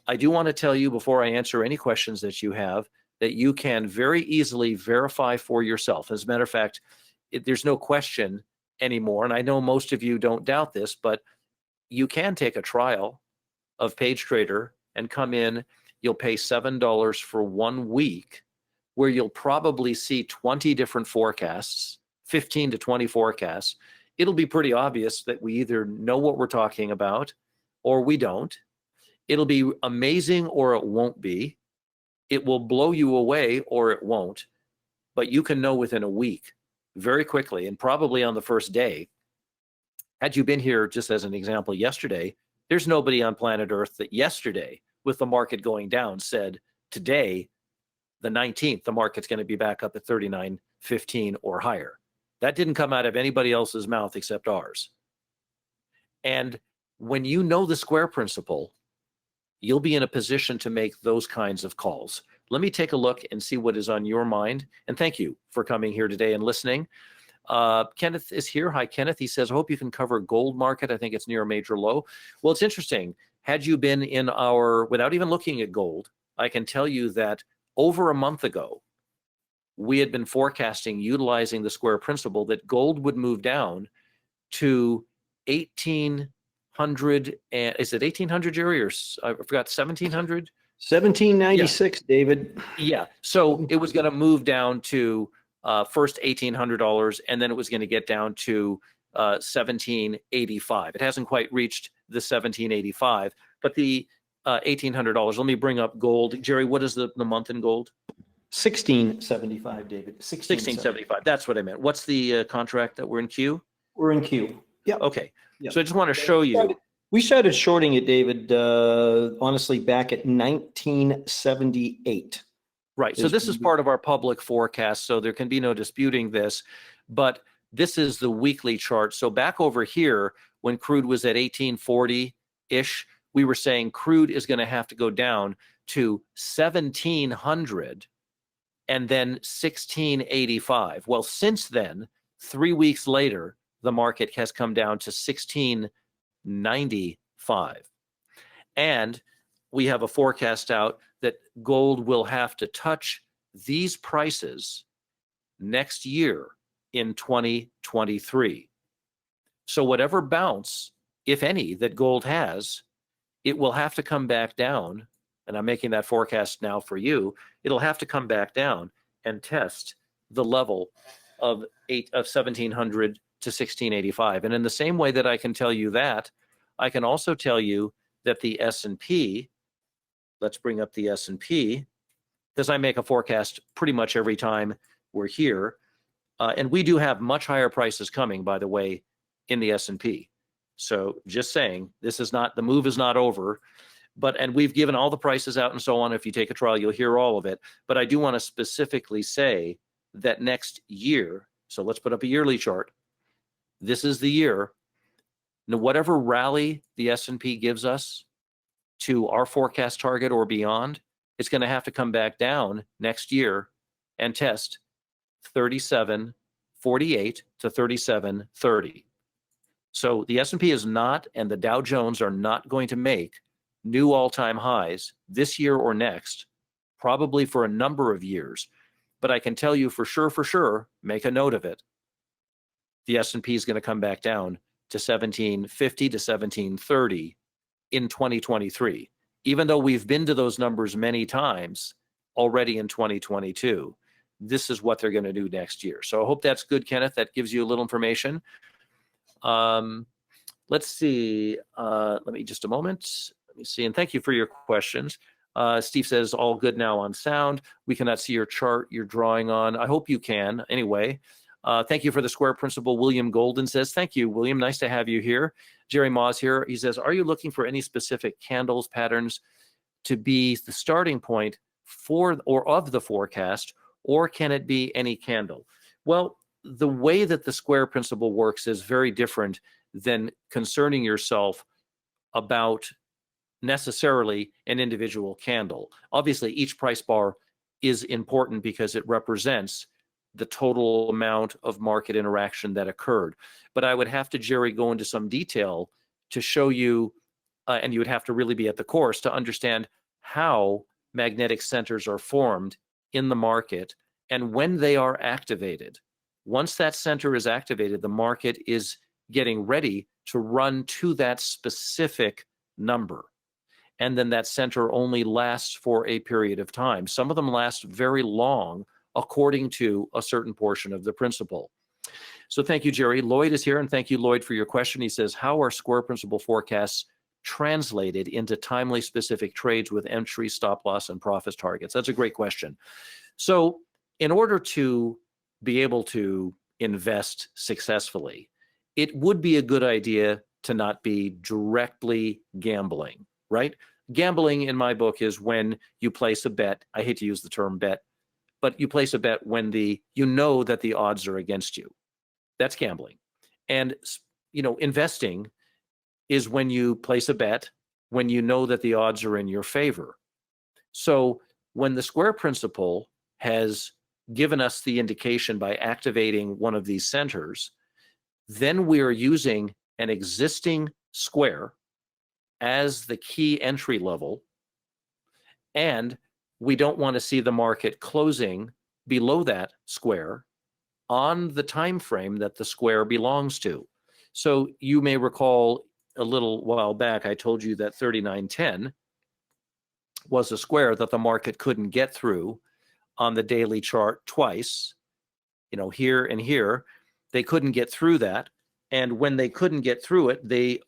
I do want to tell you before I answer any questions that you have that you can very easily verify for yourself. As a matter of fact, there's no question anymore, and I know most of you don't doubt this, but you can take a trial of PageTrader and come in. You'll pay $7 for 1 week, where you'll probably see 20 different forecasts, 15 to 20 forecasts. It'll be pretty obvious that we either know what we're talking about or we don't. It'll be amazing or it won't be. It will blow you away or it won't, but you can know within a week very quickly, and probably on the first day. Had you been here, just as an example, yesterday, there's nobody on planet Earth that yesterday, with the market going down, said today, the 19th, the market's going to be back up at 39.15 or higher. That didn't come out of anybody else's mouth except ours. And when you know the square principle, you'll be in a position to make those kinds of calls. Let me take a look and see what is on your mind. And thank you for coming here today and listening. Kenneth is here. Hi, Kenneth. He says, I hope you can cover gold market. I think it's near a major low. Well, it's interesting. Had you been in our, without even looking at gold, I can tell you that over a month ago, we had been forecasting, utilizing the square principle, that gold would move down to 1800, and is it 1800, Jerry, or I forgot, 1700? 1796, yeah. David. Yeah. So it was going to move down to first $1,800, and then it was going to get down to 1785. It hasn't quite reached the 1785, but the $1,800. Let me bring up gold. Jerry, what is the month in gold? 1675, David. 1675. That's what I meant. What's the contract that we're in Q? We're in Q. Yeah. Okay. Yep. So I just want to show you. We started shorting it, David, honestly, back at 1978. Right. So this is part of our public forecast, so there can be no disputing this. But this is the weekly chart. So back over here, when crude was at 1840-ish, we were saying crude is going to have to go down to 1700 and then 1685. Well, since then, 3 weeks later, the market has come down to 1695. And we have a forecast out that gold will have to touch these prices next year in 2023. So whatever bounce, if any, that gold has, it will have to come back down. And I'm making that forecast now for you. It'll have to come back down and test the level of 1700 to 1685. And in the same way that I can tell you that, I can also tell you that the S&P, let's bring up the S&P, because I make a forecast pretty much every time we're here. And we do have much higher prices coming, by the way, in the S&P. So just saying, this is not, the move is not over. And we've given all the prices out and so on. If you take a trial, you'll hear all of it. But I do want to specifically say that next year, so let's put up a yearly chart. This is the year. Now, whatever rally the S&P gives us to our forecast target or beyond, it's going to have to come back down next year and test 37.48 to 37.30. So the S&P is not, and the Dow Jones are not going to make new all-time highs this year or next, probably for a number of years. but I can tell you for sure, make a note of it. The S&P is going to come back down to 1750 to 1730 in 2023, even though we've been to those numbers many times already in 2022. This is what they're going to do next year. So I hope that's good, Kenneth. That gives you a little information. Let's see. Let me just a moment. Let me see. And thank you for your questions. Steve says, all good now on sound. We cannot see your chart you're drawing on. I hope you can. Anyway, thank you for the square principle. William Golden says, thank you, William. Nice to have you here. Jerry Maws here. He says, are you looking for any specific candles patterns to be the starting point for or of the forecast, or can it be any candle? Well, the way that the square principle works is very different than concerning yourself about necessarily an individual candle. Obviously, each price bar is important because it represents the total amount of market interaction that occurred. But I would have to, Jerry, go into some detail to show you, and you would have to really be at the course to understand how magnetic centers are formed in the market and when they are activated. Once that center is activated, the market is getting ready to run to that specific number. And then that center only lasts for a period of time. Some of them last very long according to a certain portion of the principle. So thank you, Jerry. Lloyd is here, and thank you, Lloyd, for your question. He says, how are square principle forecasts translated into timely specific trades with entry, stop loss, and profit targets? That's a great question. So in order to be able to invest successfully, it would be a good idea to not be directly gambling, right? Gambling in my book is when you place a bet. I hate to use the term bet, but you place a bet when you know that the odds are against you. That's gambling. And investing is when you place a bet when you know that the odds are in your favor. So when the square principle has given us the indication by activating one of these centers, then we are using an existing square as the key entry level, and we don't want to see the market closing below that square on the time frame that the square belongs to. So you may recall a little while back I told you that 3910 was a square that the market couldn't get through on the daily chart twice, here and here. They couldn't get through that, and when they couldn't get through it, they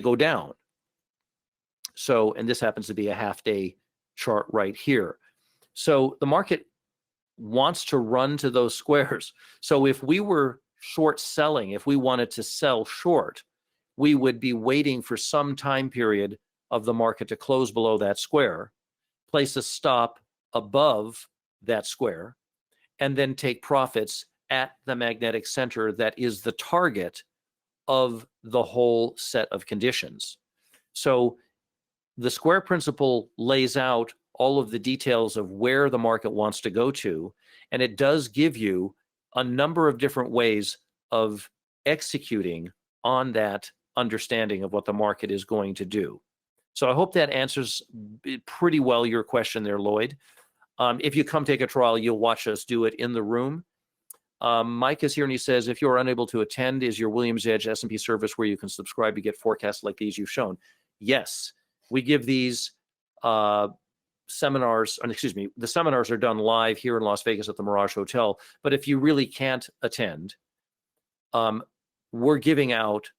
go down. So, and this happens to be a half-day chart right here. So the market wants to run to those squares. So if we were short selling, if we wanted to sell short, we would be waiting for some time period of the market to close below that square, place a stop above that square, and then take profits at the magnetic center that is the target of the whole set of conditions. So the square principle lays out all of the details of where the market wants to go to, and it does give you a number of different ways of executing on that understanding of what the market is going to do. So I hope that answers pretty well your question there, Lloyd. If you come take a trial, you'll watch us do it in the room. Mike is here and he says, if you're unable to attend, is your Williams Edge S&P service where you can subscribe to get forecasts like these you've shown? Yes, we give these seminars, the seminars are done live here in Las Vegas at the Mirage Hotel. But if you really can't attend, we're giving out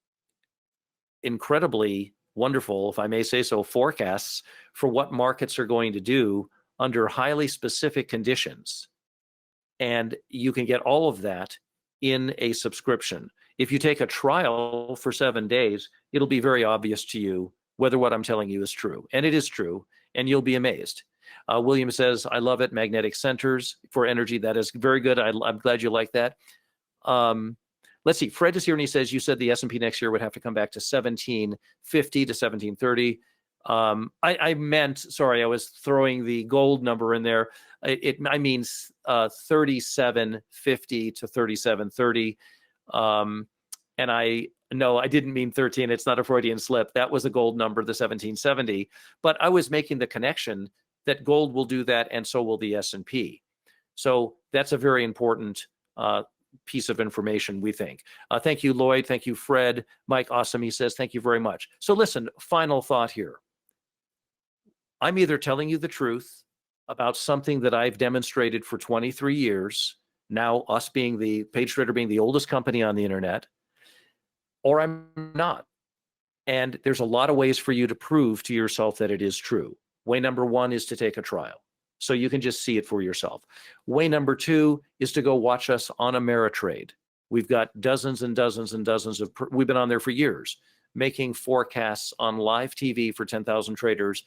incredibly wonderful, if I may say so, forecasts for what markets are going to do under highly specific conditions. And you can get all of that in a subscription. If you take a trial for 7 days, it'll be very obvious to you whether what I'm telling you is true. And it is true, and you'll be amazed. William says, I love it, magnetic centers for energy. That is very good. I'm glad you like that. Let's see, Fred is here and he says, you said the S&P next year would have to come back to 1750 to 1730. I meant, sorry, I was throwing the gold number in there. I mean 3750 to 3730. And I didn't mean 13. It's not a Freudian slip. That was a gold number, the 1770. But I was making the connection that gold will do that, and so will the S&P. So that's a very important piece of information, we think. Thank you, Lloyd. Thank you, Fred. Mike, awesome. He says, thank you very much. So listen, final thought here. I'm either telling you the truth about something that I've demonstrated for 23 years, now us being the PageTrader being the oldest company on the internet, or I'm not. And there's a lot of ways for you to prove to yourself that it is true. Way number one is to take a trial, so you can just see it for yourself. Way number two is to go watch us on Ameritrade. We've got dozens and dozens and dozens of, we've been on there for years, making forecasts on live TV for 10,000 traders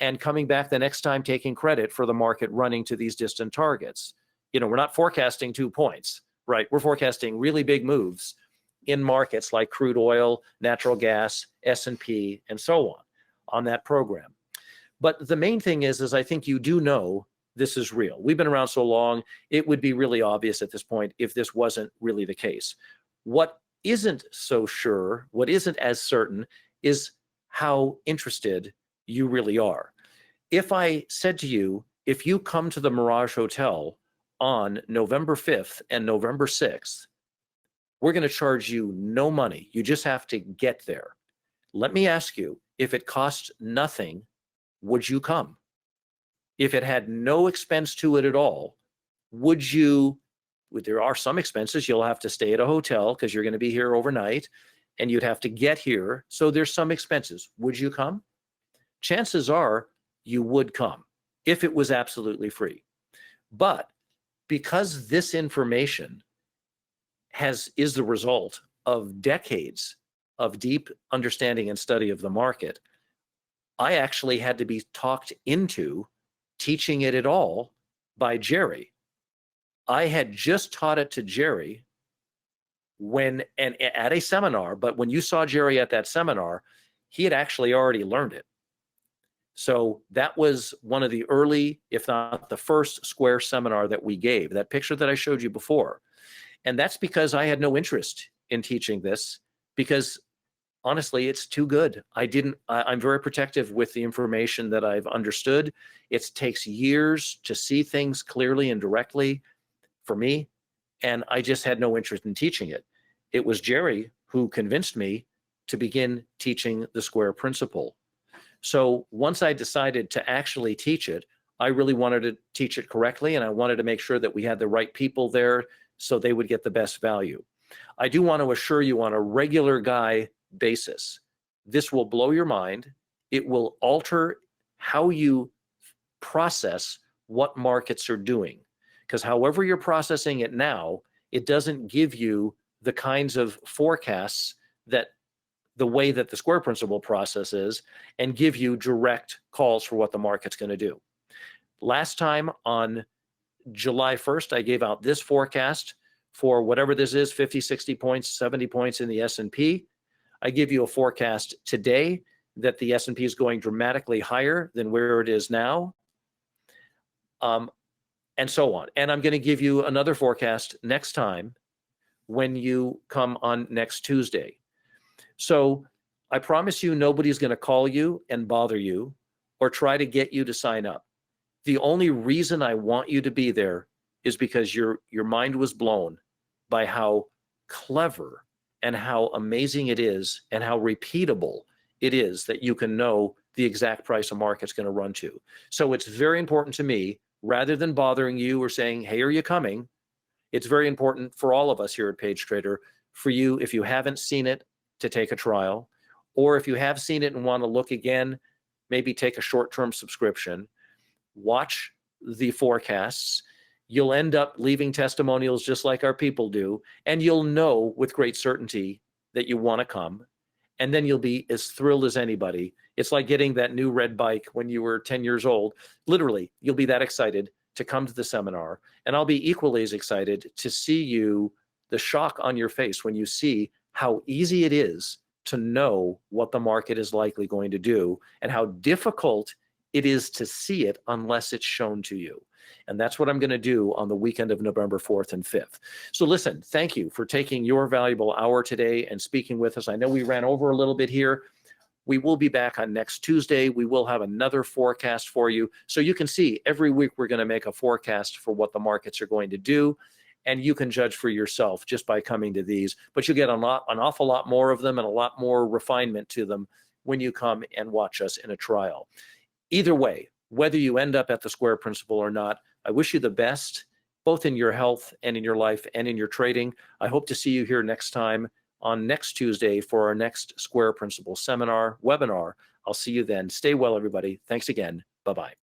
and coming back the next time taking credit for the market running to these distant targets. You know, we're not forecasting 2 points, right? We're forecasting really big moves in markets like crude oil, natural gas, S&P, and so on that program. But the main thing is I think you do know this is real. We've been around so long, it would be really obvious at this point if this wasn't really the case. What isn't so sure, what isn't as certain, is how interested you really are. If I said to you, if you come to the Mirage Hotel on November 5th and November 6th, we're going to charge you no money. You just have to get there. Let me ask you, if it costs nothing, would you come? If it had no expense to it at all, would you, there are some expenses. You'll have to stay at a hotel because you're going to be here overnight and you'd have to get here. So there's some expenses. Would you come? Chances are you would come if it was absolutely free. But because this information is the result of decades of deep understanding and study of the market, I actually had to be talked into teaching it at all by Jerry. I had just taught it to Jerry at a seminar, but when you saw Jerry at that seminar, he had actually already learned it. So that was one of the early, if not the first Square seminar that we gave, that picture that I showed you before. And that's because I had no interest in teaching this, because honestly, it's too good. I'm very protective with the information that I've understood. It takes years to see things clearly and directly for me, and I just had no interest in teaching it. It was Jerry who convinced me to begin teaching the Square principle. So once I decided to actually teach it, I really wanted to teach it correctly, and I wanted to make sure that we had the right people there so they would get the best value. I do want to assure you, on a regular guy basis, this will blow your mind. It will alter how you process what markets are doing, because however you're processing it now, it doesn't give you the kinds of forecasts that the way that the Square principle process is, and give you direct calls for what the market's going to do. Last time on July 1st, I gave out this forecast for whatever this is, 50, 60 points, 70 points in the S&P. I give you a forecast today that the S&P is going dramatically higher than where it is now, and so on. And I'm going to give you another forecast next time when you come on next Tuesday. So I promise you, nobody's going to call you and bother you or try to get you to sign up. The only reason I want you to be there is because your mind was blown by how clever and how amazing it is and how repeatable it is that you can know the exact price a market's going to run to. So it's very important to me, rather than bothering you or saying, hey, are you coming? It's very important for all of us here at PageTrader, for you, if you haven't seen it, to take a trial, or if you have seen it and want to look again, maybe take a short-term subscription, watch the forecasts. You'll end up leaving testimonials just like our people do, and you'll know with great certainty that you want to come, and then you'll be as thrilled as anybody. It's like getting that new red bike when you were 10 years old. Literally, you'll be that excited to come to the seminar, and I'll be equally as excited to see you, the shock on your face when you see how easy it is to know what the market is likely going to do, and how difficult it is to see it unless it's shown to you. And that's what I'm going to do on the weekend of November 4th and 5th. So listen, thank you for taking your valuable hour today and speaking with us. I know we ran over a little bit here. We will be back on next Tuesday. We will have another forecast for you. So you can see every week we're going to make a forecast for what the markets are going to do. And you can judge for yourself just by coming to these. But you get an awful lot more of them and a lot more refinement to them when you come and watch us in a trial. Either way, whether you end up at the square principle or not, I wish you the best, both in your health and in your life and in your trading. I hope to see you here next time on next Tuesday for our next Square Principle webinar. I'll see you then. Stay well, everybody. Thanks again. Bye-bye.